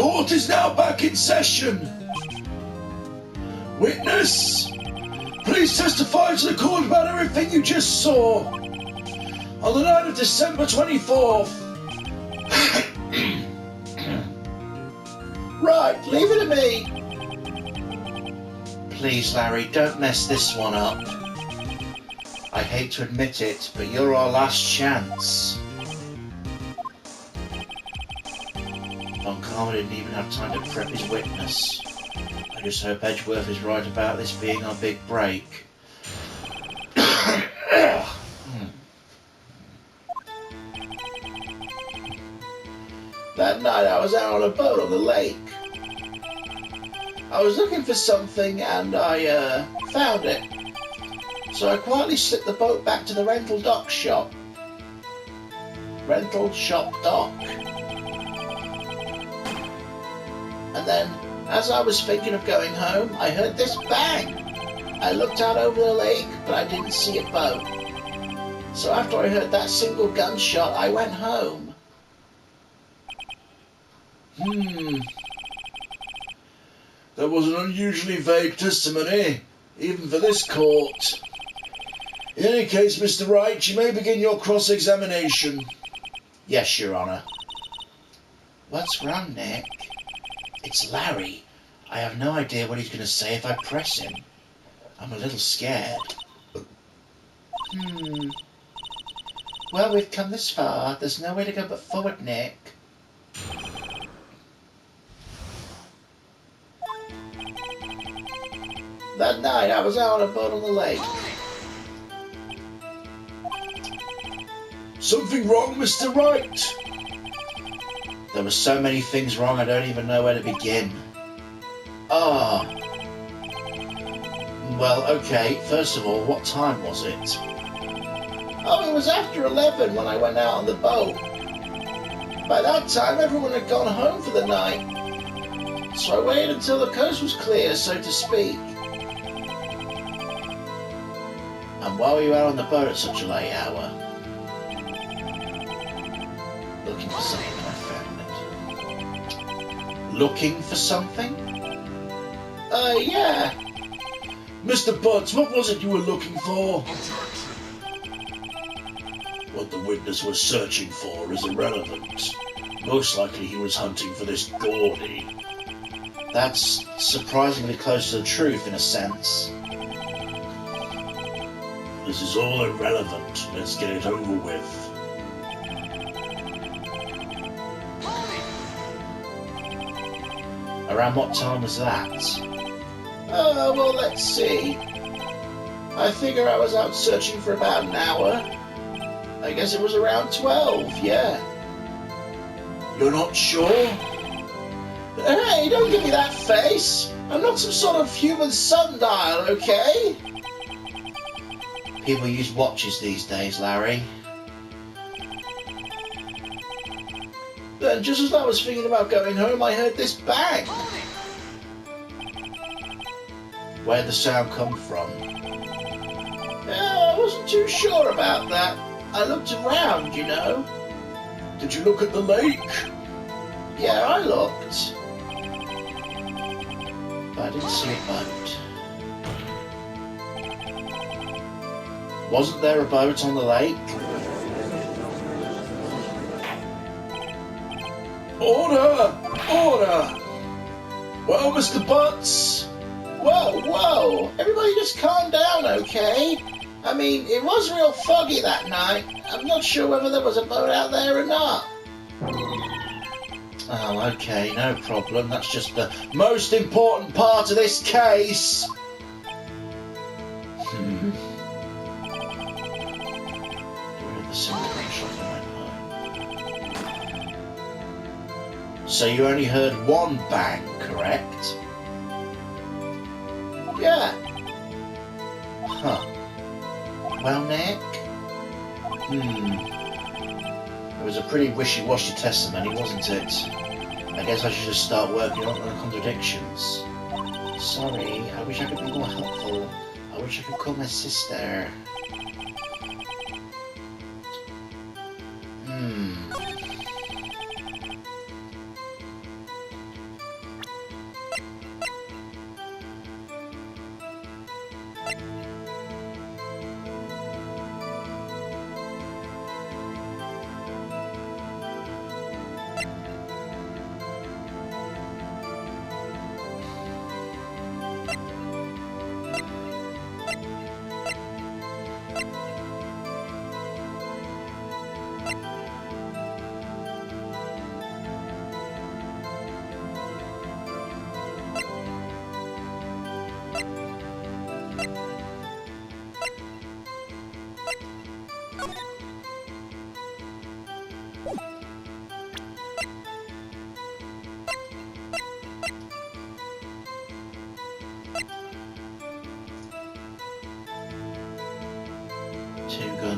Court is now back in session. Witness, please testify to the court about everything you just saw. On the night of December 24th. Right, leave it to me. Please, Larry, don't mess this one up. I hate to admit it, but you're our last chance. Von Karma didn't even have time to prep his witness. I just hope Edgeworth is right about this being our big break. That night I was out on a boat on the lake. I was looking for something and I found it. So I quietly slipped the boat back to the rental shop dock. And then, as I was thinking of going home, I heard this bang. I looked out over the lake, but I didn't see a boat. So after I heard that single gunshot, I went home. That was an unusually vague testimony, even for this court. In any case, Mr. Wright, you may begin your cross-examination. Yes, Your Honour. What's wrong, Nick? It's Larry. I have no idea what he's going to say if I press him. I'm a little scared. Well, we've come this far. There's no way to go but forward, Nick. That night I was out on a boat on the lake. Something wrong, Mr. Wright? There were so many things wrong I don't even know where to begin. Well, okay, first of all, what time was it? Oh, it was after 11 when I went out on the boat. By that time, everyone had gone home for the night. So I waited until the coast was clear, so to speak. And why were you out on the boat at such a late hour? Looking for something, I found it. Looking for something? Yeah. Mr. Butts, what was it you were looking for? What the witness was searching for is irrelevant. Most likely he was hunting for this Gordy. That's surprisingly close to the truth, in a sense. This is all irrelevant. Let's get it over with. Around what time was that? Well, let's see. I figure I was out searching for about an hour. I guess it was around 12, yeah. You're not sure? Hey, don't give me that face. I'm not some sort of human sundial, okay? People use watches these days, Larry. Then just as I was thinking about going home, I heard this bang. Where'd the sound come from? I wasn't too sure about that. I looked around, you know. Did you look at the lake? Yeah, I looked. But I didn't see a boat. Wasn't there a boat on the lake? Order! Order! Well, Mr. Butts? Whoa! Everybody just calm down, okay? I mean, it was real foggy that night. I'm not sure whether there was a boat out there or not. Oh, okay, no problem. That's just the most important part of this case. So you only heard one bang, correct? Yeah. Huh. Well, Nick? It was a pretty wishy-washy testimony, wasn't it? I guess I should just start working on the contradictions. Sorry, I wish I could be more helpful. I wish I could call my sister.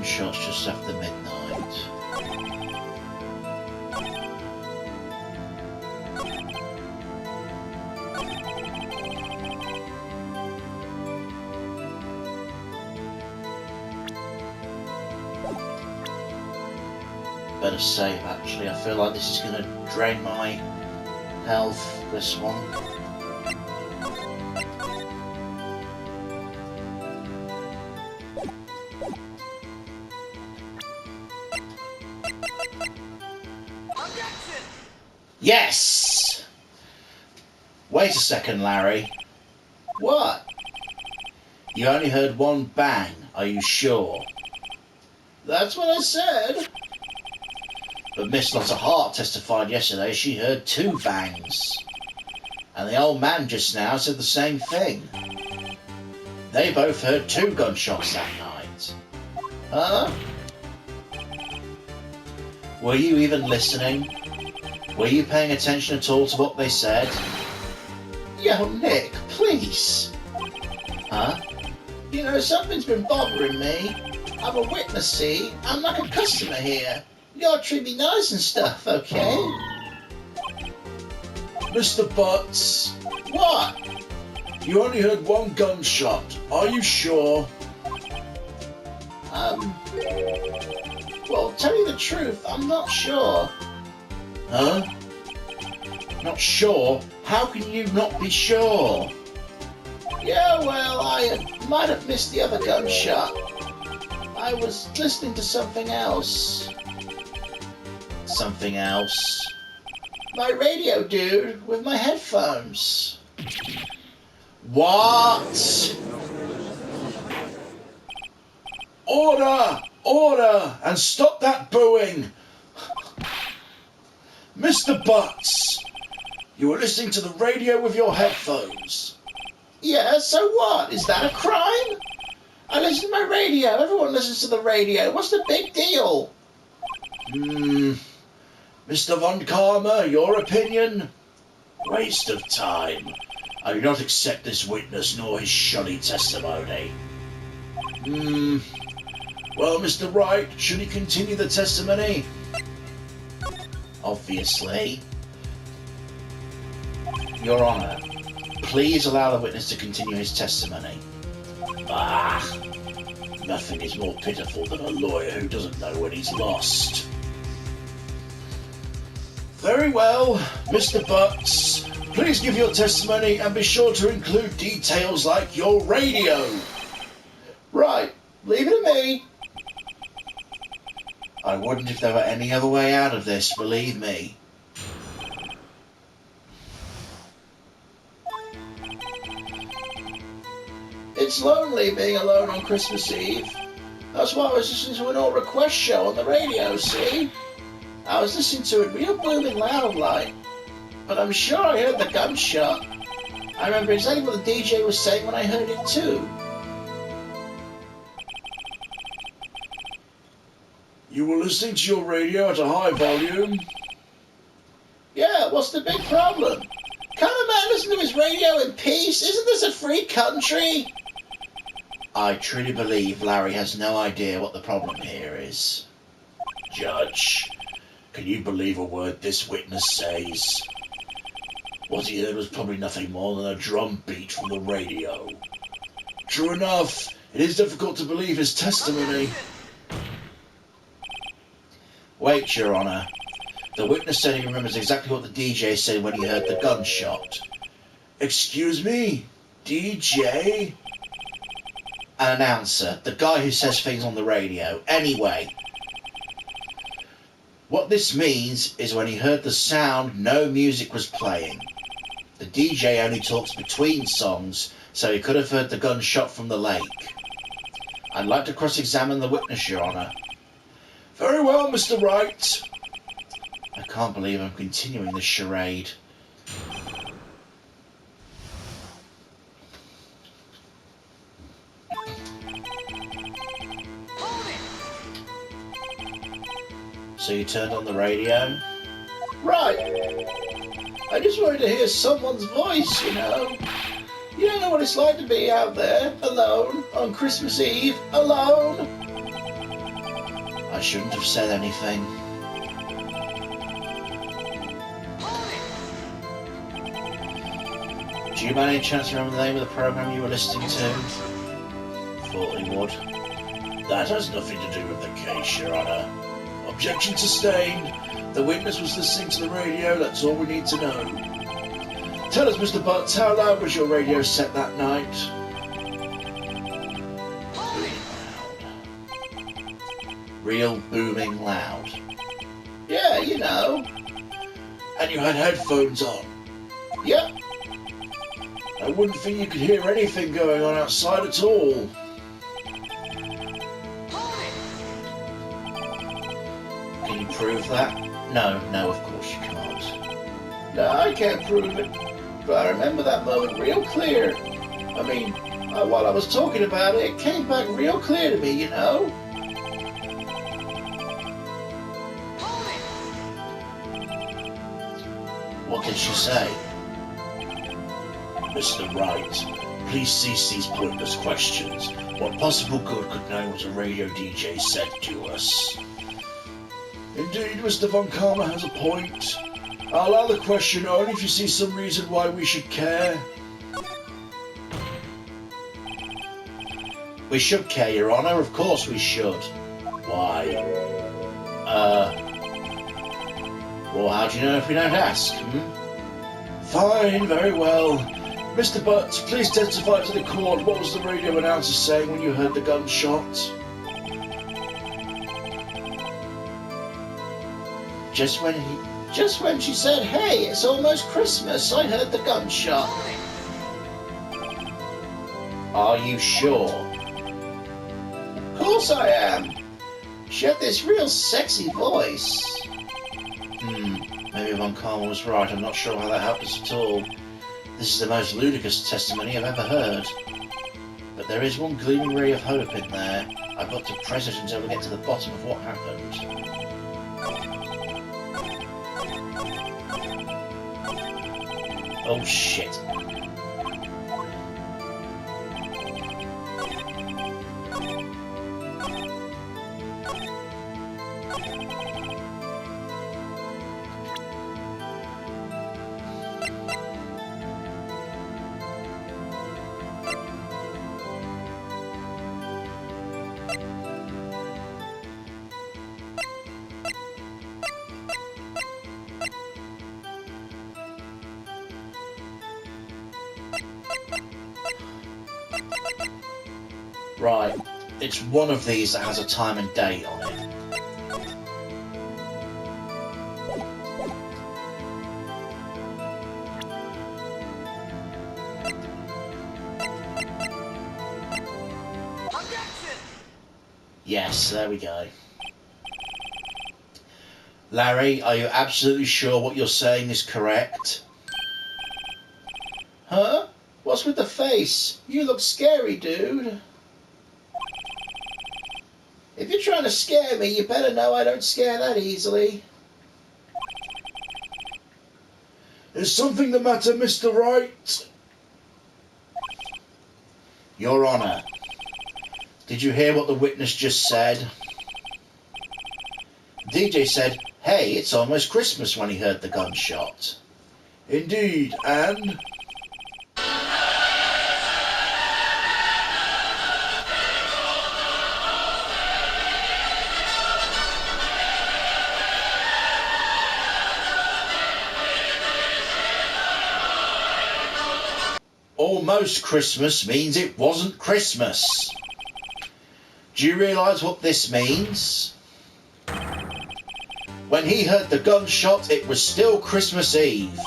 gunshots just after midnight. Better save, actually. I feel like this is going to drain my health, this one. Yes! Wait a second, Larry. What? You only heard one bang, are you sure? That's what I said. But Miss Lotta Hart testified yesterday she heard 2 bangs. And the old man just now said the same thing. They both heard 2 gunshots that night. Huh? Were you even listening? Were you paying attention at all to what they said? Yo, Nick, please. Huh? You know, something's been bothering me. I'm a witness, see? I'm like a customer here. You gotta treat me nice and stuff, okay? Mr. Butts, What? you only heard 1 gunshot. Are you sure? Well, tell you the truth, I'm not sure. Huh? Not sure? How can you not be sure? Yeah, well, I might have missed the other gunshot. I was listening to something else. Something else? My radio, dude, with my headphones. What? Order! Order! And stop that booing! Mr. Butts, you were listening to the radio with your headphones. Yeah, so what? Is that a crime? I listen to my radio. Everyone listens to the radio. What's the big deal? Mr. Von Karma, your opinion? Waste of time. I do not accept this witness nor his shoddy testimony. Well, Mr. Wright, should he continue the testimony? Obviously. Your Honour, please allow the witness to continue his testimony. Nothing is more pitiful than a lawyer who doesn't know when he's lost. Very well, Mr. Butts. Please give your testimony and be sure to include details like your radio. Right, leave it to me. I wouldn't if there were any other way out of this, believe me. It's lonely being alone on Christmas Eve. That's why I was listening to an old request show on the radio, see? I was listening to it real blooming loud like. But I'm sure I heard the gunshot. I remember exactly what the DJ was saying when I heard it too. You were listening to your radio at a high volume? Yeah, what's the big problem? Can't a man listen to his radio in peace? Isn't this a free country? I truly believe Larry has no idea what the problem here is. Judge, can you believe a word this witness says? What he heard was probably nothing more than a drum beat from the radio. True enough, it is difficult to believe his testimony. Wait, Your Honour. The witness said he remembers exactly what the DJ said when he heard the gunshot. Excuse me? DJ? An announcer, the guy who says things on the radio. Anyway, what this means is when he heard the sound, no music was playing. The DJ only talks between songs, so he could have heard the gunshot from the lake. I'd like to cross-examine the witness, Your Honour. Very well, Mr. Wright. I can't believe I'm continuing this charade. So you turned on the radio? Right. I just wanted to hear someone's voice, you know. You don't know what it's like to be out there, alone, on Christmas Eve, alone. I shouldn't have said anything. Do you by any chance remember the name of the program you were listening to? Thought he would. That has nothing to do with the case, Your Honour. Objection sustained. The witness was listening to the radio, that's all we need to know. Tell us, Mr. Butts, how loud was your radio set that night? Real booming loud. Yeah, you know. And you had headphones on? Yep. I wouldn't think you could hear anything going on outside at all. Can you prove that? No, of course you can't. No, I can't prove it. But I remember that moment real clear. I mean, while I was talking about it, it came back real clear to me, you know? What did she say? Mr. Wright, please cease these pointless questions. What possible good could knowing what a radio DJ said do us? Indeed, Mr. Von Karma has a point. I'll allow the question only if you see some reason why we should care. We should care, Your Honour, of course we should. Why? Well, how do you know if we don't ask, Fine, very well. Mr. Butts, please testify to the court. What was the radio announcer saying when you heard the gunshot? Just when she said, "Hey, it's almost Christmas," I heard the gunshot. Are you sure? Of course I am. She had this real sexy voice. Maybe Von Karma was right. I'm not sure how that helped us at all. This is the most ludicrous testimony I've ever heard. But there is one gleaming ray of hope in there. I've got to press it until we get to the bottom of what happened. Oh shit. Right, it's one of these that has a time and date on it. Objection! Yes, there we go. Larry, are you absolutely sure what you're saying is correct? Huh? What's with the face? You look scary, dude. If you're trying to scare me, you better know I don't scare that easily. Is something the matter, Mr. Wright? Your Honour, did you hear what the witness just said? DJ said, "Hey, it's almost Christmas," when he heard the gunshot. Indeed, and? Almost Christmas means it wasn't Christmas. Do you realise what this means? When he heard the gunshot, it was still Christmas Eve.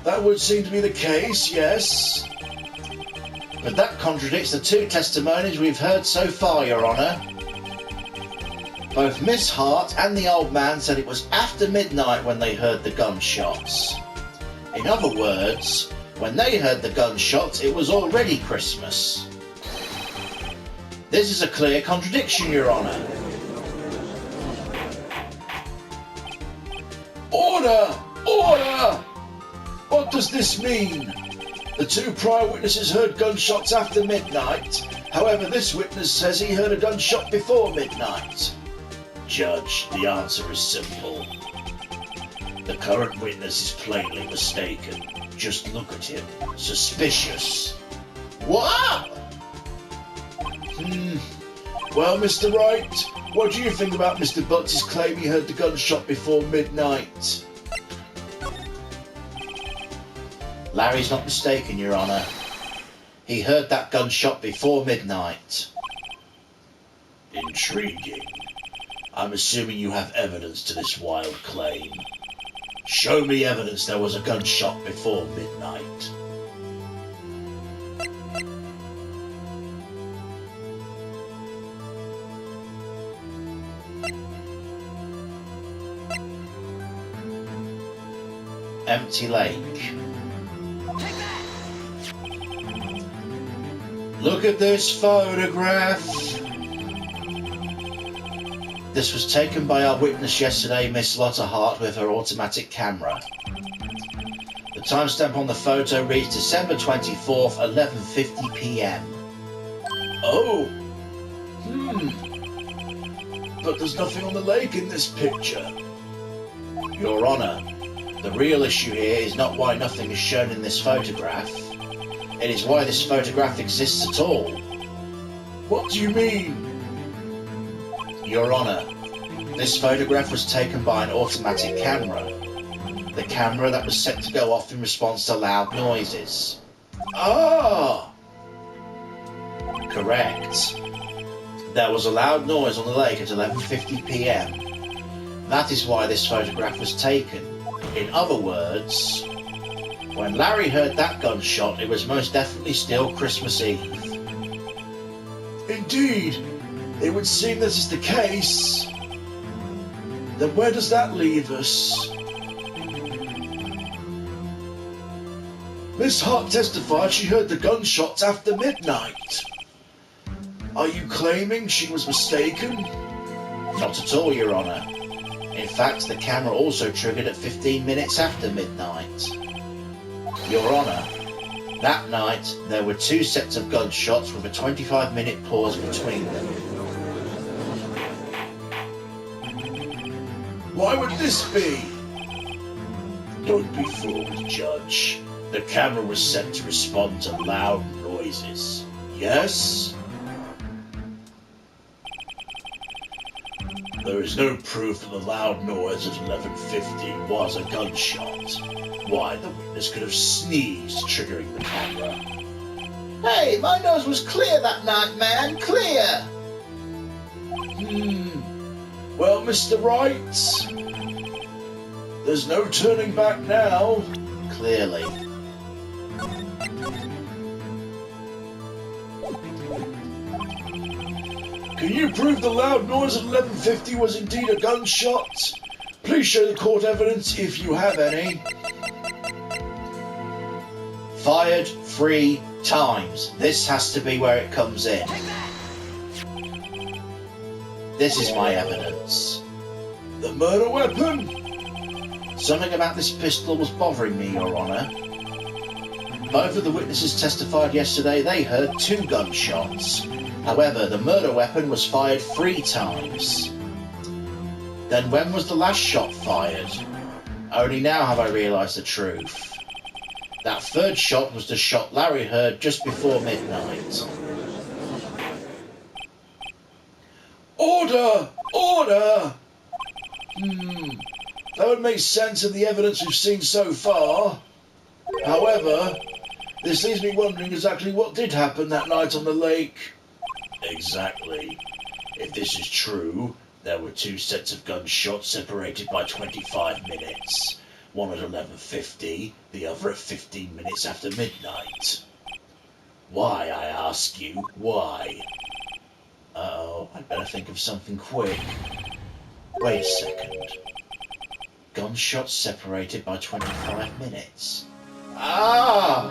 That would seem to be the case, yes. But that contradicts the two testimonies we've heard so far, Your Honour. Both Miss Hart and the old man said it was after midnight when they heard the gunshots. In other words, when they heard the gunshots, it was already Christmas. This is a clear contradiction, Your Honour. Order! Order! What does this mean? The two prior witnesses heard gunshots after midnight, However, this witness says he heard a gunshot before midnight. Judge, the answer is simple. The current witness is plainly mistaken. Just look at him. Suspicious. What? Well, Mr. Wright, what do you think about Mr. Butts' claim he heard the gunshot before midnight? Larry's not mistaken, Your Honour. He heard that gunshot before midnight. Intriguing. I'm assuming you have evidence to this wild claim. Show me evidence there was a gunshot before midnight. Empty lake. Look at this photograph. This was taken by our witness yesterday, Miss Lotta Hart, with her automatic camera. The timestamp on the photo reads December 24th, 11:50 p.m. Oh. But there's nothing on the lake in this picture. Your Honour, the real issue here is not why nothing is shown in this photograph. It is why this photograph exists at all. What do you mean? Your Honour, this photograph was taken by an automatic camera. The camera that was set to go off in response to loud noises. Ah! Correct. There was a loud noise on the lake at 11:50 p.m. That is why this photograph was taken. In other words, when Larry heard that gunshot, it was most definitely still Christmas Eve. Indeed. It would seem this is the case. Then where does that leave us? Miss Hart testified she heard the gunshots after midnight. Are you claiming she was mistaken? Not at all, Your Honour. In fact, the camera also triggered at 15 minutes after midnight. Your Honour, that night there were two sets of gunshots with a 25-minute pause between them. Why would this be? Don't be fooled, Judge. The camera was set to respond to loud noises. Yes? There is no proof that the loud noise at 11:50 was a gunshot. Why, the witness could have sneezed, triggering the camera. Hey, my nose was clear that night, man. Clear. Well, Mr. Wright, there's no turning back now. Clearly. Can you prove the loud noise at 11:50 was indeed a gunshot? Please show the court evidence if you have any. Fired 3 times. This has to be where it comes in. This is my evidence. The murder weapon? Something about this pistol was bothering me, Your Honour. Both of the witnesses testified yesterday they heard 2 gunshots. However, the murder weapon was fired 3 times. Then when was the last shot fired? Only now have I realised the truth. That 3rd shot was the shot Larry heard just before midnight. Order! Order! That would make sense of the evidence we've seen so far. However, this leaves me wondering exactly what did happen that night on the lake. Exactly. If this is true, there were 2 sets of gunshots separated by 25 minutes. One at 11:50, the other at 15 minutes after midnight. Why, I ask you, why? Uh-oh, I'd better think of something quick. Wait a second. Gunshots separated by 25 minutes. Ah!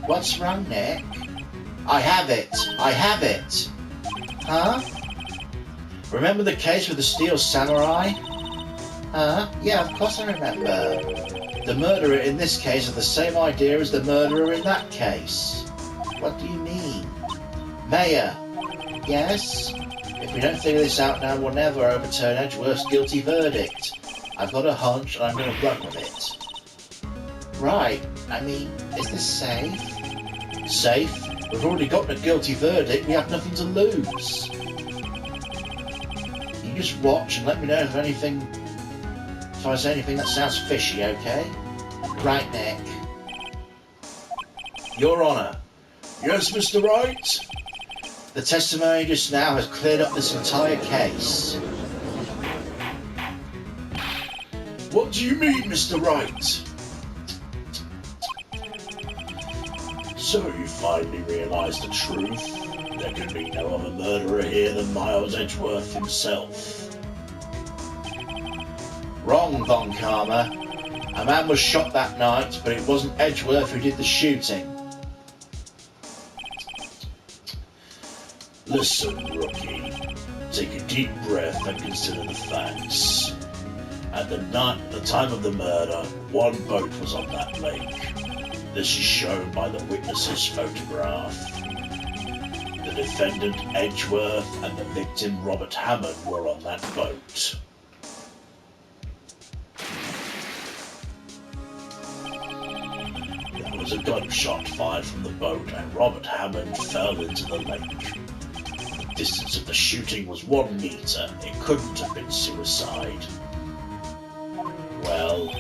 What's wrong, Nick? I have it! I have it! Huh? Remember the case with the steel samurai? Huh? Yeah, of course I remember. The murderer in this case has the same idea as the murderer in that case. What do you mean? Mayor. Yes? If we don't figure this out now, we'll never overturn Edgeworth's guilty verdict. I've got a hunch and I'm going to run with it. Right. I mean, is this safe? Safe? We've already got a guilty verdict. We have nothing to lose. You just watch and let me know if I say anything that sounds fishy, okay? Right, Nick. Your Honour. Yes, Mr. Wright? The testimony just now has cleared up this entire case. What do you mean, Mr. Wright? So you finally realise the truth? There could be no other murderer here than Miles Edgeworth himself. Wrong, Von Karma. A man was shot that night, but it wasn't Edgeworth who did the shooting. Listen, rookie. Take a deep breath and consider the facts. At the time of the murder, one boat was on that lake. This is shown by the witness's photograph. The defendant Edgeworth and the victim Robert Hammond were on that boat. There was a gunshot fired from the boat and Robert Hammond fell into the lake. The distance of the shooting was 1 meter. It couldn't have been suicide. Well,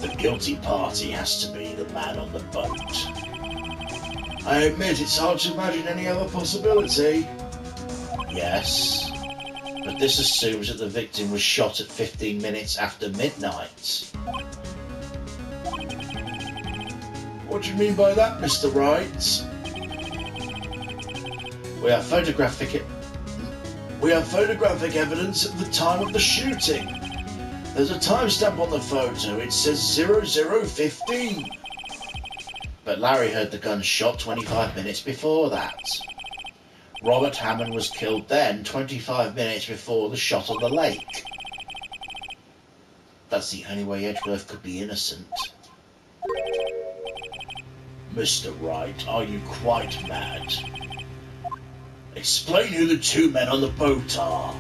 the guilty party has to be the man on the boat. I admit it's hard to imagine any other possibility. Yes, but this assumes that the victim was shot at 15 minutes after midnight. What do you mean by that, Mr. Wright? We have photographic evidence at the time of the shooting. There's a timestamp on the photo. It says 00:15. But Larry heard the gunshot 25 minutes before that. Robert Hammond was killed then, 25 minutes before the shot on the lake. That's the only way Edgeworth could be innocent. Mr. Wright, are you quite mad? Explain who the two men on the boat are.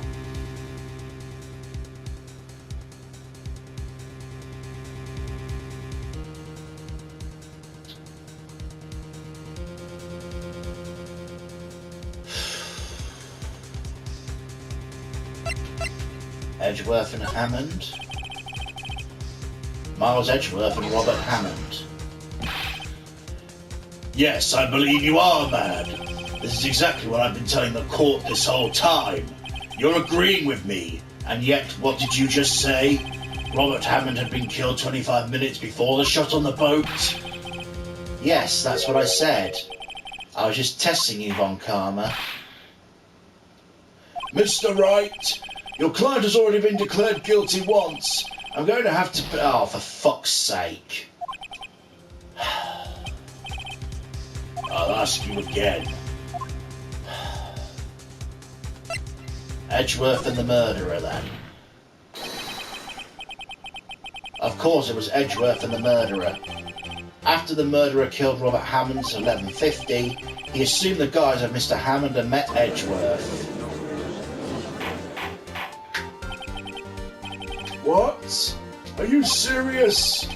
Edgeworth and Hammond. Miles Edgeworth and Robert Hammond. Yes, I believe you are mad. This is exactly what I've been telling the court this whole time. You're agreeing with me, and yet what did you just say? Robert Hammond had been killed 25 minutes before the shot on the boat? Yes, that's what I said. I was just testing you, Von Karma. Mr. Wright, your client has already been declared guilty once. I'm going to have to... Oh, for fuck's sake. I'll ask you again. Edgeworth and the murderer, then. Of course it was Edgeworth and the murderer. After the murderer killed Robert Hammond at 11:50, he assumed the guise of Mr. Hammond and met Edgeworth. What? Are you serious?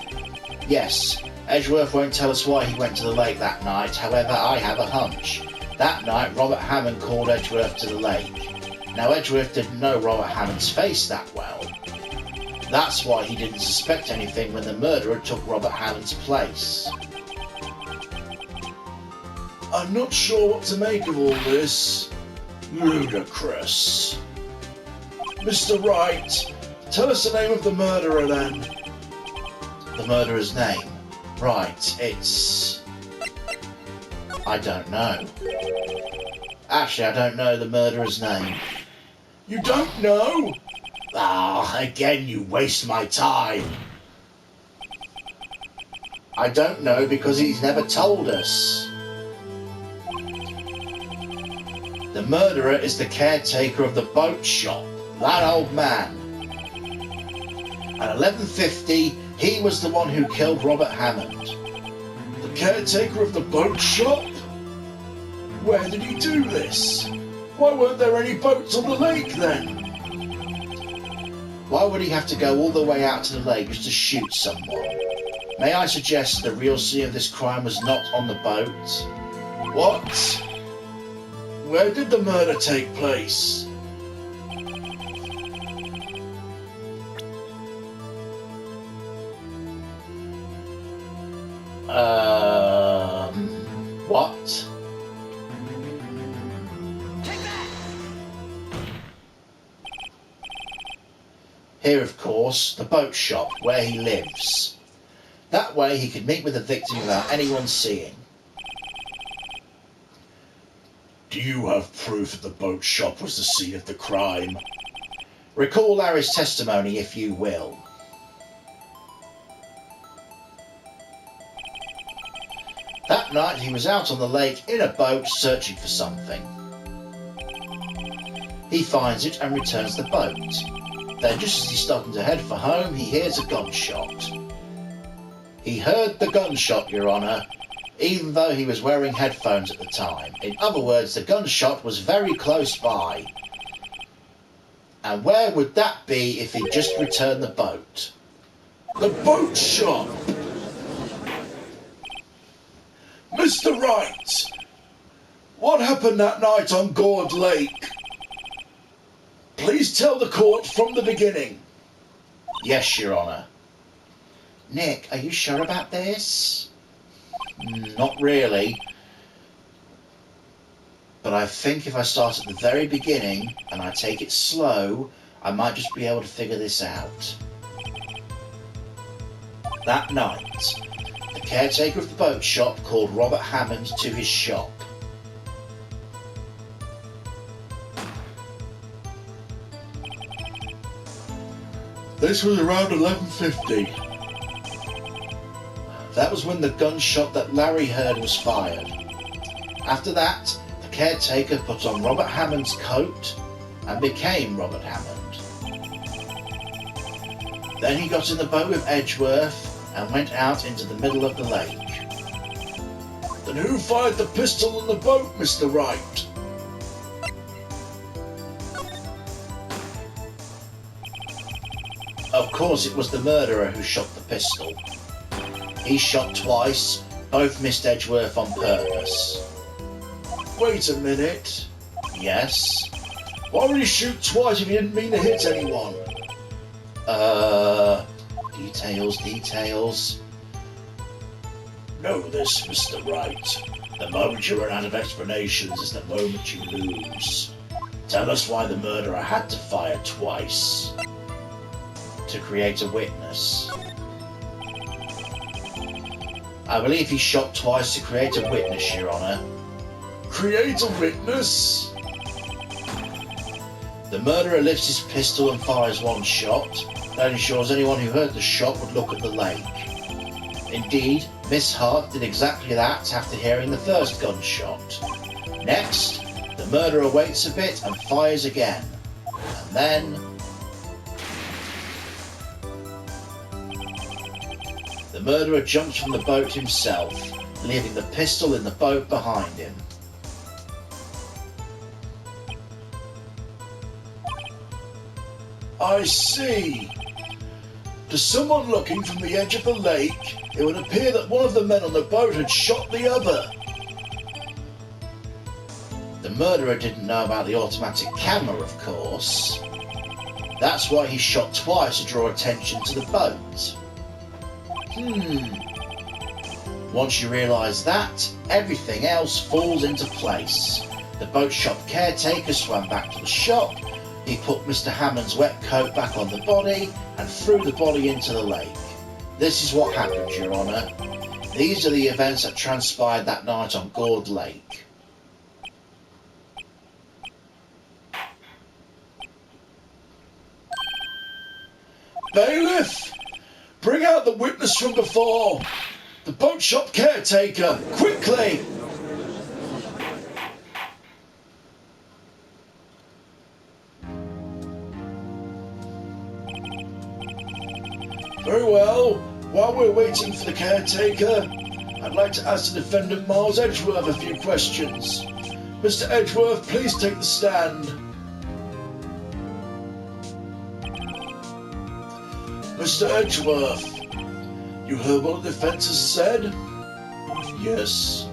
Yes, Edgeworth won't tell us why he went to the lake that night, however I have a hunch. That night Robert Hammond called Edgeworth to the lake. Now Edgeworth didn't know Robert Hammond's face that well. That's why he didn't suspect anything when the murderer took Robert Hammond's place. I'm not sure what to make of all this. Ludicrous. Mr. Wright, tell us the name of the murderer then. The murderer's name? Right, it's... I don't know. Actually, I don't know the murderer's name. You don't know? Ah, again you waste my time. I don't know because he's never told us. The murderer is the caretaker of the boat shop, that old man. At 11:50, he was the one who killed Robert Hammond. The caretaker of the boat shop? where did he do this? Why weren't there any boats on the lake then? Why would he have to go all the way out to the lake just to shoot someone? May I suggest the real scene of this crime was not on the boat? What? Where did the murder take place? What? Here, of course, the boat shop, where he lives. That way he could meet with the victim without anyone seeing. Do you have proof that the boat shop was the scene of the crime? Recall Larry's testimony, if you will. That night he was out on the lake in a boat searching for something. He finds it and returns the boat. Then just as he's starting to head for home, he hears a gunshot. He heard the gunshot, Your Honour, even though he was wearing headphones at the time. In other words, the gunshot was very close by. And where would that be if he'd just returned the boat? The boat shop! Mr. Wright! What happened that night on Gourd Lake? Please tell the court from the beginning. Yes, Your Honour. Nick, are you sure about this? Not really. But I think if I start at the very beginning and I take it slow, I might just be able to figure this out. That night, the caretaker of the boat shop called Robert Hammond to his shop. This was around 11:50. That was when the gunshot that Larry heard was fired. After that, the caretaker put on Robert Hammond's coat and became Robert Hammond. Then he got in the boat with Edgeworth and went out into the middle of the lake. Then who fired the pistol on the boat, Mr. Wright? Of course, it was the murderer who shot the pistol. He shot twice, both missed Edgeworth on purpose. Wait a minute. Yes? Why would he shoot twice if he didn't mean to hit anyone? Details. Know this, Mr. Wright. The moment you run out of explanations is the moment you lose. Tell us why the murderer had to fire twice. To create a witness. I believe he shot twice to create a witness, Your Honour. Create a witness? The murderer lifts his pistol and fires one shot. That ensures anyone who heard the shot would look at the lake. Indeed, Miss Hart did exactly that after hearing the first gunshot. Next, the murderer waits a bit and fires again. And then... the murderer jumps from the boat himself, leaving the pistol in the boat behind him. I see. To someone looking from the edge of the lake, it would appear that one of the men on the boat had shot the other. The murderer didn't know about the automatic camera, of course. That's why he shot twice to draw attention to the boat. Once you realise that, everything else falls into place. The boat shop caretaker swam back to the shop. He put Mr. Hammond's wet coat back on the body and threw the body into the lake. This is what happened, Your Honour. These are the events that transpired that night on Gourd Lake. Bailiff! Bring out the witness from before! The boat shop caretaker! Quickly! Very well. While we're waiting for the caretaker, I'd like to ask the defendant Miles Edgeworth a few questions. Mr. Edgeworth, please take the stand. Mr. Edgeworth, you heard what the defense has said? Yes.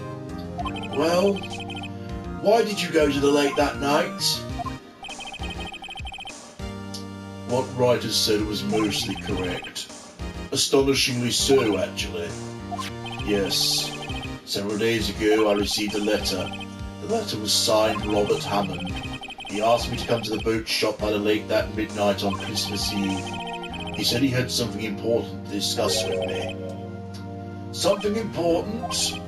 Well, why did you go to the lake that night? What Wright has said was mostly correct. Astonishingly so, actually. Yes. Several days ago, I received a letter. The letter was signed Robert Hammond. He asked me to come to the boat shop by the lake that midnight on Christmas Eve. He said he had something important to discuss with me. Something important?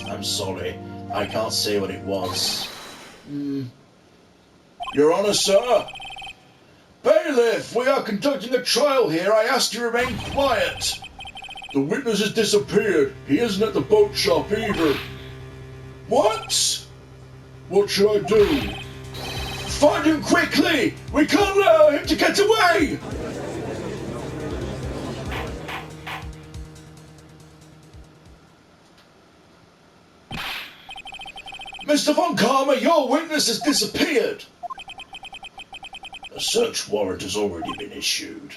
I'm sorry, I can't say what it was. Your Honour, sir! Bailiff, we are conducting a trial here. I ask you to remain quiet. The witness has disappeared. He isn't at the boat shop either. What? What should I do? Find him quickly! We can't allow him to get away! Mr. Von Karma, your witness has disappeared! A search warrant has already been issued.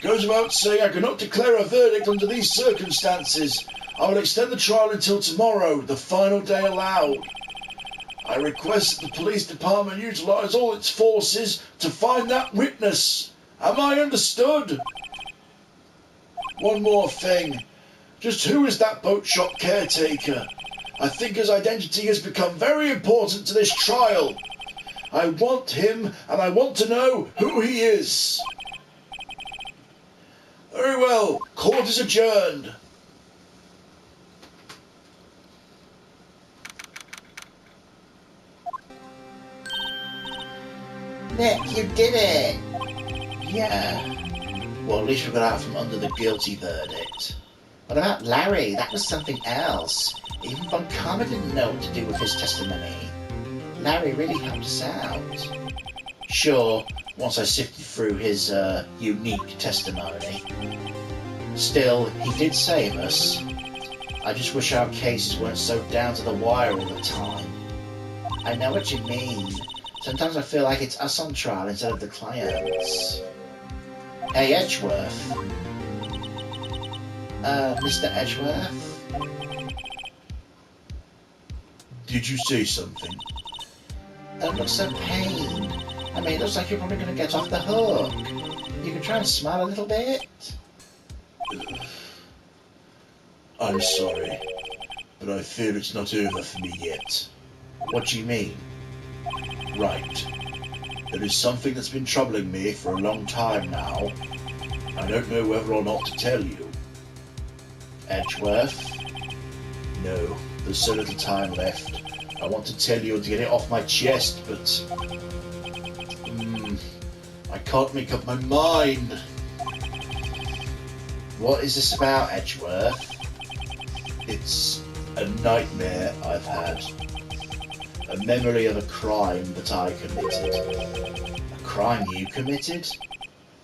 Goes without saying I cannot declare a verdict under these circumstances. I will extend the trial until tomorrow, the final day allowed. I request that the police department utilise all its forces to find that witness. Am I understood? One more thing. Just who is that boat shop caretaker? I think his identity has become very important to this trial. I want him, and I want to know who he is. Very well. Court is adjourned. Nick, you did it! Yeah. Well, at least we got out from under the guilty verdict. What about Larry? That was something else. Even Von Karma didn't know what to do with his testimony. Larry really helped us out. Sure, once I sifted through his unique testimony. Still, he did save us. I just wish our cases weren't so down to the wire all the time. I know what you mean. Sometimes I feel like it's us on trial instead of the clients. Hey, Edgeworth. Mr. Edgeworth? Did you say something? Don't look so pained. I mean, it looks like you're probably going to get off the hook. You can try and smile a little bit. I'm sorry, but I fear it's not over for me yet. What do you mean? Right. There is something that's been troubling me for a long time now. I don't know whether or not to tell you. Edgeworth? No, there's so little time left. I want to tell you to get it off my chest, but... I can't make up my mind. What is this about, Edgeworth? It's a nightmare I've had. A memory of a crime that I committed. A crime you committed?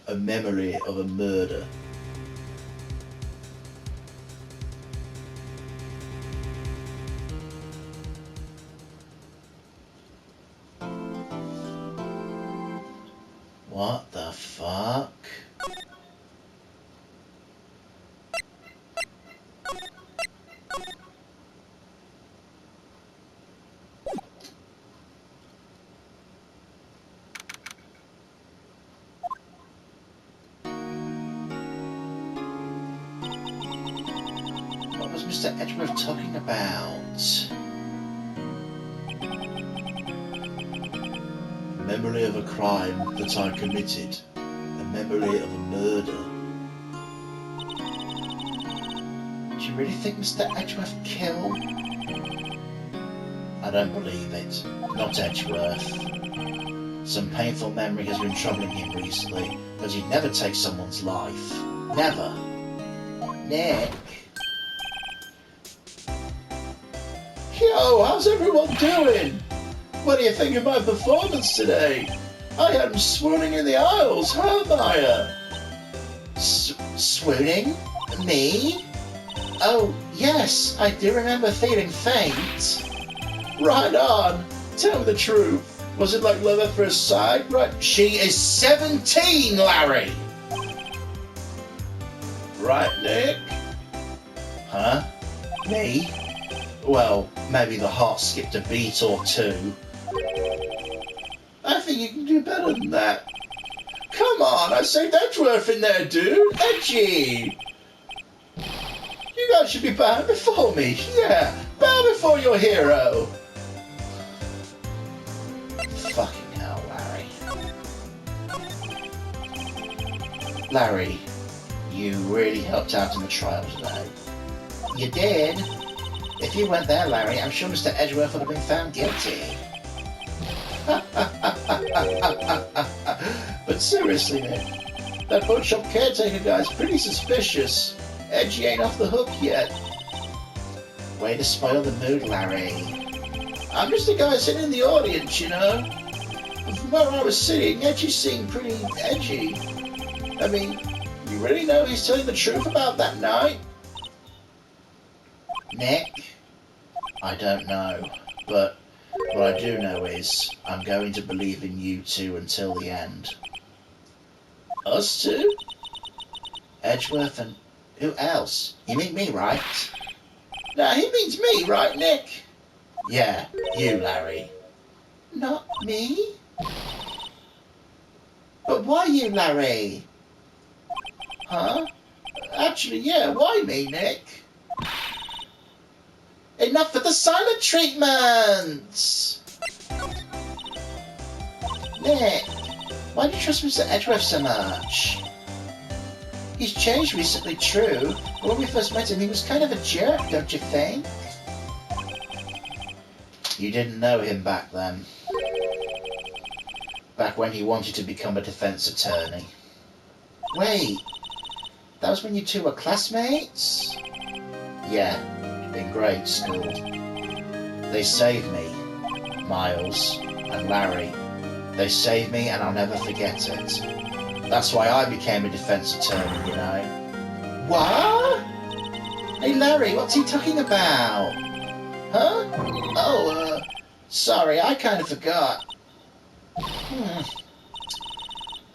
A memory of a murder. What the fuck? What was Mr. Edgeworth talking about? Memory of a crime that I committed. A memory of a murder. Do you really think Mr. Edgeworth killed? I don't believe it. Not Edgeworth. Some painful memory has been troubling him recently, but he'd never take someone's life. Never. Nick? Yo, how's everyone doing? What do you think of my performance today? I am swooning in the aisles, haven't I? Swooning? Me? Oh, Yes, I do remember feeling faint. Right on. Tell me the truth. Was it like love at first sight? Right. She is 17, Larry. Right, Nick? Huh? Me? Well, maybe the heart skipped a beat or two. I think you can do better than that. Come on, I say Edgeworth in there, dude. Edgy. You guys should be bowing before me. Yeah, bow before your hero. Fucking hell, Larry. Larry, you really helped out in the trials today. You did. If you weren't there, Larry, I'm sure Mr. Edgeworth would have been found guilty. But seriously, Nick, that boatshop caretaker guy's pretty suspicious. Edgy ain't off the hook yet. Way to spoil the mood, Larry. I'm just a guy sitting in the audience, you know. And from where I was sitting, Edgy seemed pretty edgy. I mean, you really know he's telling the truth about that night? Nick? I don't know, but what I do know is I'm going to believe in you two until the end. Us two? Edgeworth and who else? You mean me, right? Nah, he means me, right, Nick? Yeah, you, Larry. Not me? But why you, Larry? Huh? Actually, yeah, why me, Nick? Enough of the silent treatment! Nick, why do you trust Mr. Edgeworth so much? He's changed recently, true, but when we first met him he was kind of a jerk, don't you think? You didn't know him back then. Back when he wanted to become a defense attorney. Wait, that was when you two were classmates? Yeah, in grade school. They saved me, Miles and Larry. They saved me and I'll never forget it. That's why I became a defense attorney, you know. What? Hey Larry, what's he talking about? Huh? Oh, sorry, I kind of forgot.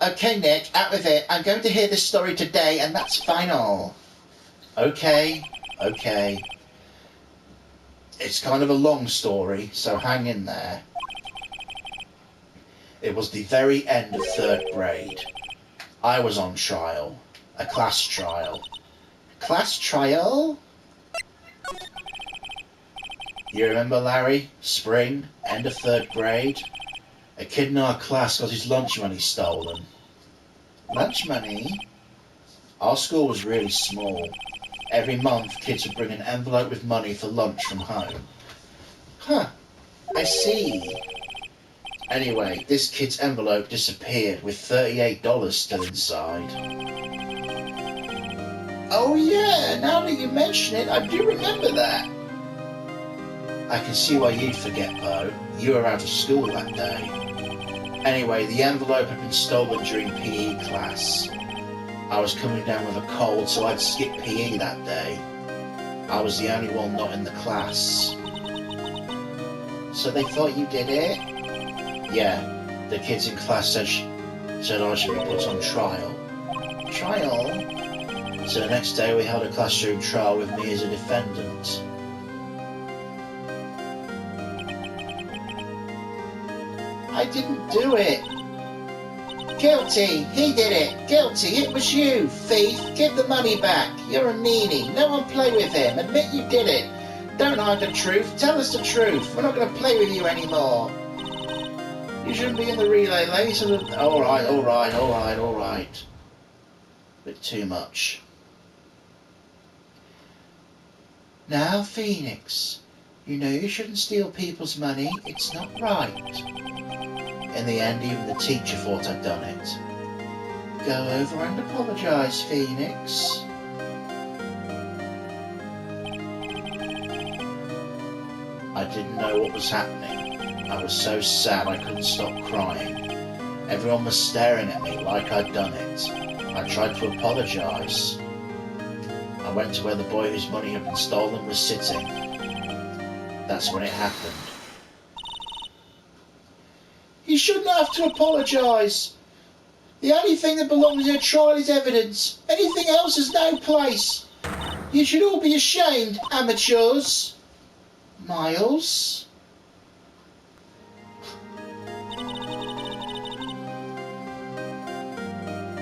Okay, Nick, out with it. I'm going to hear this story today and that's final. Okay. It's kind of a long story, so hang in there. It was the very end of 3rd grade. I was on trial. A class trial. Class trial? You remember, Larry? Spring, end of 3rd grade. A kid in our class got his lunch money stolen. Lunch money? Our school was really small. Every month, kids would bring an envelope with money for lunch from home. Huh, I see. Anyway, this kid's envelope disappeared with $38 still inside. Oh yeah, now that you mention it, I do remember that. I can see why you'd forget, Bo. You were out of school that day. Anyway, the envelope had been stolen during PE class. I was coming down with a cold, so I'd skip PE that day. I was the only one not in the class. So they thought you did it? Yeah, the kids in class said I should be put on trial. Trial? So the next day we held a classroom trial with me as a defendant. I didn't do it. Guilty, he did it. Guilty, it was you, thief. Give the money back. You're a meanie. No one play with him. Admit you did it. Don't hide the truth. Tell us the truth. We're not going to play with you anymore. You shouldn't be in the relay later. Alright. Bit too much. Now, Phoenix, you know you shouldn't steal people's money. It's not right. In the end, even the teacher thought I'd done it. Go over and apologise, Phoenix. I didn't know what was happening. I was so sad I couldn't stop crying. Everyone was staring at me like I'd done it. I tried to apologise. I went to where the boy whose money had been stolen was sitting. That's when it happened. You shouldn't have to apologise. The only thing that belongs in a trial is evidence. Anything else has no place. You should all be ashamed, amateurs. Miles?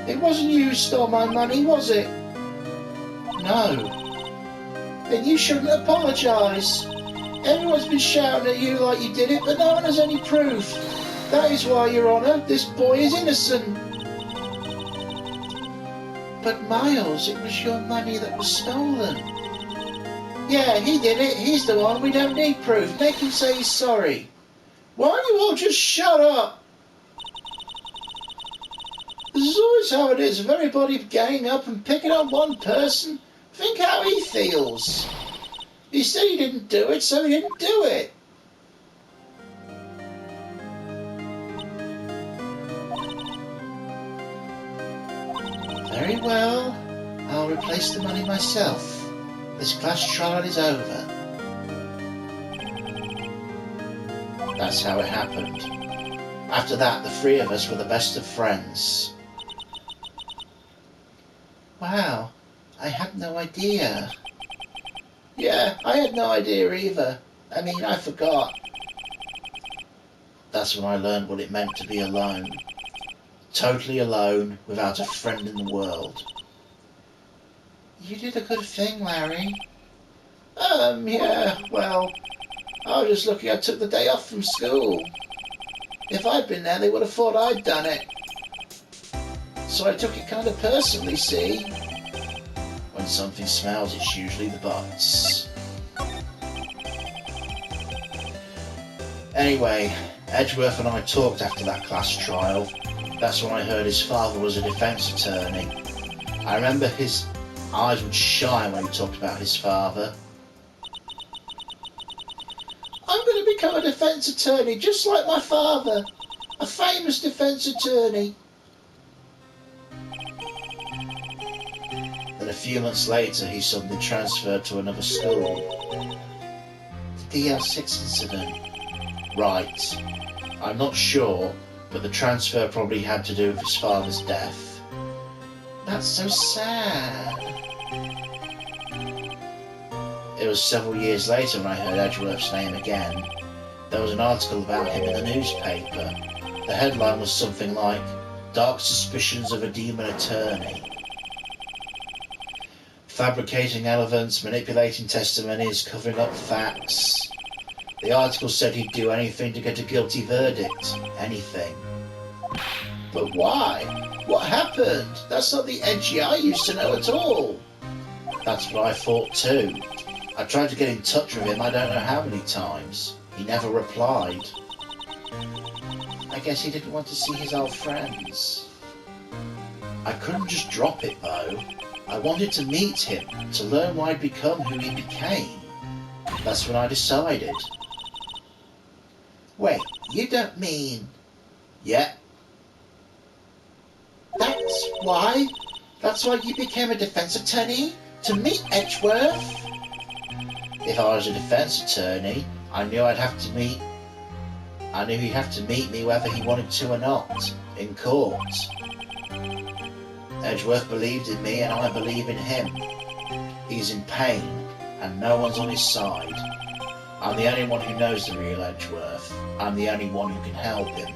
It wasn't you who stole my money, was it? No. Then you shouldn't apologise. Everyone's been shouting at you like you did it, but no one has any proof. That is why, Your Honour, this boy is innocent. But Miles, it was your money that was stolen. Yeah, he did it. He's the one. We don't need proof. Make him say he's sorry. Why don't you all just shut up? This is always how it is, of everybody ganging up and picking on one person. Think how he feels. He said he didn't do it, so he didn't do it. Very well. I'll replace the money myself. This class trial is over. That's how it happened. After that, the three of us were the best of friends. Wow, I had no idea. Yeah, I had no idea either. I mean, I forgot. That's when I learned what it meant to be alone. Totally alone, without a friend in the world. You did a good thing, Larry. Yeah, well, I was just lucky I took the day off from school. If I'd been there, they would have thought I'd done it. So I took it kind of personally, see? When something smells, it's usually the butts. Anyway, Edgeworth and I talked after that class trial. That's when I heard his father was a defence attorney. I remember his eyes would shine when he talked about his father. I'm going to become a defence attorney just like my father. A famous defence attorney. Then a few months later he suddenly transferred to another school. The DL6 incident. Right. I'm not sure, but the transfer probably had to do with his father's death. That's so sad. It was several years later when I heard Edgeworth's name again. There was an article about him in the newspaper. The headline was something like, "Dark Suspicions of a Demon Attorney." Fabricating evidence, manipulating testimonies, covering up facts. The article said he'd do anything to get a guilty verdict. Anything. But why? What happened? That's not the Edgy I used to know at all. That's what I thought too. I tried to get in touch with him I don't know how many times. He never replied. I guess he didn't want to see his old friends. I couldn't just drop it though. I wanted to meet him, to learn why he'd become who he became. That's when I decided. Wait, you don't mean... Yeah. That's why? That's why you became a defence attorney? To meet Edgeworth? If I was a defence attorney, I knew he'd have to meet me whether he wanted to or not, in court. Edgeworth believed in me and I believe in him. He's in pain and no one's on his side. I'm the only one who knows the real Edgeworth. I'm the only one who can help him.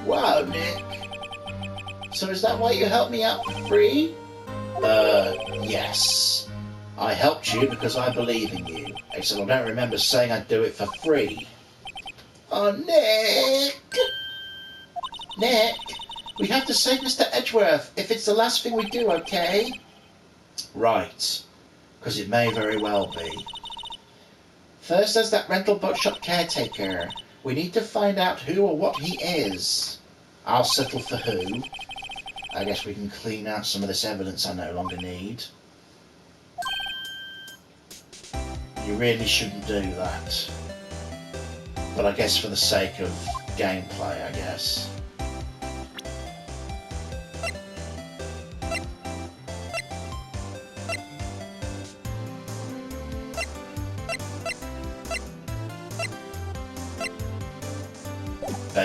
Wow, Nick. So is that why you helped me out for free? Yes. I helped you because I believe in you, except I don't remember saying I'd do it for free. Oh, Nick! Nick, we have to save Mr. Edgeworth if it's the last thing we do, okay? Right, because it may very well be. First there's that rental bookshop caretaker. We need to find out who or what he is. I'll settle for who. I guess we can clean out some of this evidence I no longer need. You really shouldn't do that. But I guess for the sake of gameplay, I guess.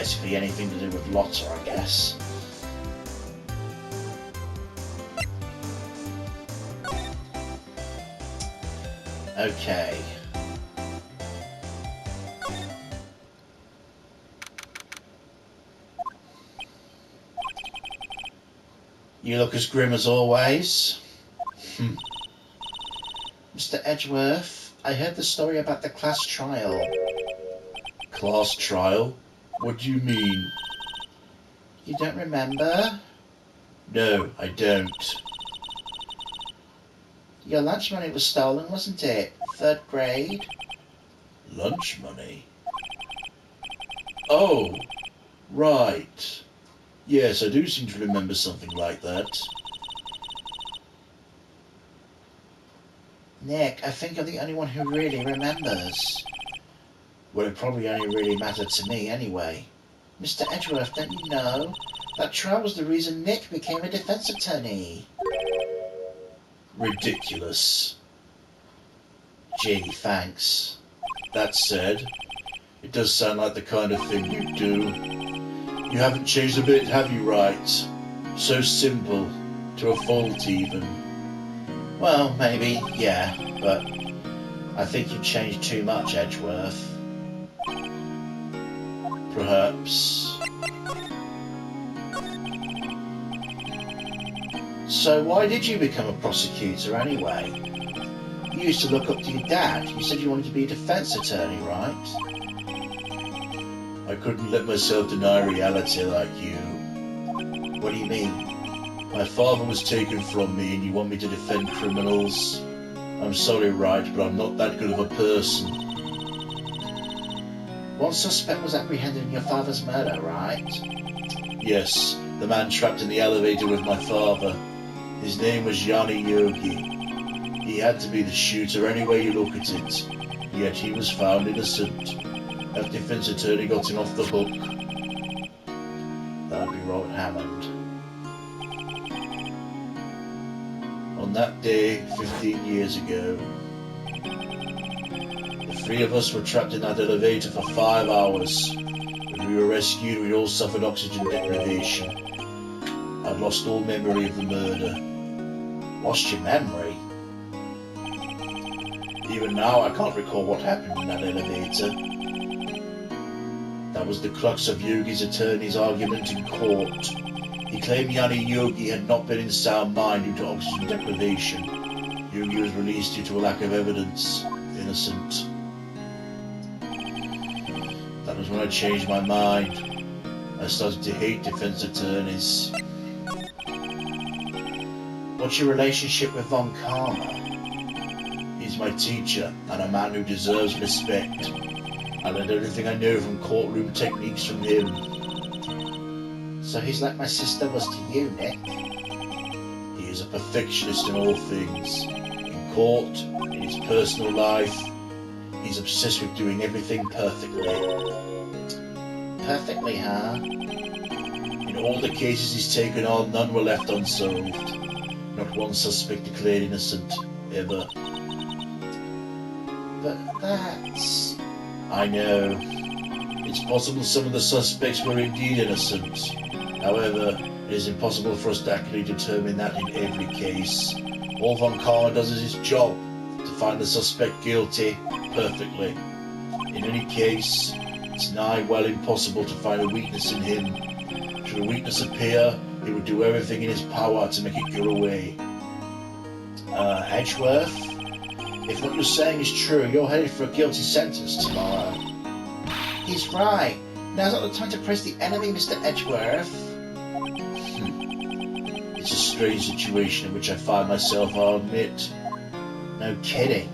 basically anything to do with Lotta, I guess. Okay. You look as grim as always. Mr. Edgeworth, I heard the story about the class trial. Class trial? What do you mean? You don't remember? No, I don't. Your lunch money was stolen, wasn't it? 3rd grade? Lunch money? Oh, right. Yes, I do seem to remember something like that. Nick, I think you're the only one who really remembers. Well, it probably only really mattered to me anyway. Mr. Edgeworth, don't you know? That trial was the reason Nick became a defense attorney. Ridiculous. Gee, thanks. That said, it does sound like the kind of thing you'd do. You haven't changed a bit, have you, Wright? So simple, to a fault even. Well, maybe, yeah, but I think you've changed too much, Edgeworth. Perhaps. So why did you become a prosecutor anyway? You used to look up to your dad. You said you wanted to be a defense attorney, right? I couldn't let myself deny reality like you. What do you mean? My father was taken from me and you want me to defend criminals? I'm sorry, Wright, but I'm not that good of a person. One suspect was apprehended in your father's murder, right? Yes, the man trapped in the elevator with my father. His name was Yanni Yogi. He had to be the shooter any way you look at it, yet he was found innocent. That defense attorney got him off the hook. That'd be Wright Hammond. On that day, 15 years ago, the 3 of us were trapped in that elevator for 5 hours. When we were rescued, we all suffered oxygen deprivation. I'd lost all memory of the murder. Lost your memory? Even now, I can't recall what happened in that elevator. That was the crux of Yogi's attorney's argument in court. He claimed Yanni Yogi had not been in sound mind due to oxygen deprivation. Yogi was released due to a lack of evidence. Innocent. That was when I changed my mind. I started to hate defense attorneys. What's your relationship with Von Karma? He's my teacher and a man who deserves respect. I learned everything I know from courtroom techniques from him. So he's like my sister was to you, Nick? He is a perfectionist in all things. In court, in his personal life, he's obsessed with doing everything perfectly. Perfectly, huh? In all the cases he's taken on, none were left unsolved. Not one suspect declared innocent, ever. But that's... I know. It's possible some of the suspects were indeed innocent. However, it is impossible for us to accurately determine that in every case. All Von Karma does is his job, to find the suspect guilty perfectly. In any case, it's nigh well impossible to find a weakness in him. Should a weakness appear, he would do everything in his power to make it go away. Edgeworth? If what you're saying is true, you're headed for a guilty sentence tomorrow. He's right. Now's not the time to press the enemy, Mr. Edgeworth. It's a strange situation in which I find myself, I'll admit. No kidding.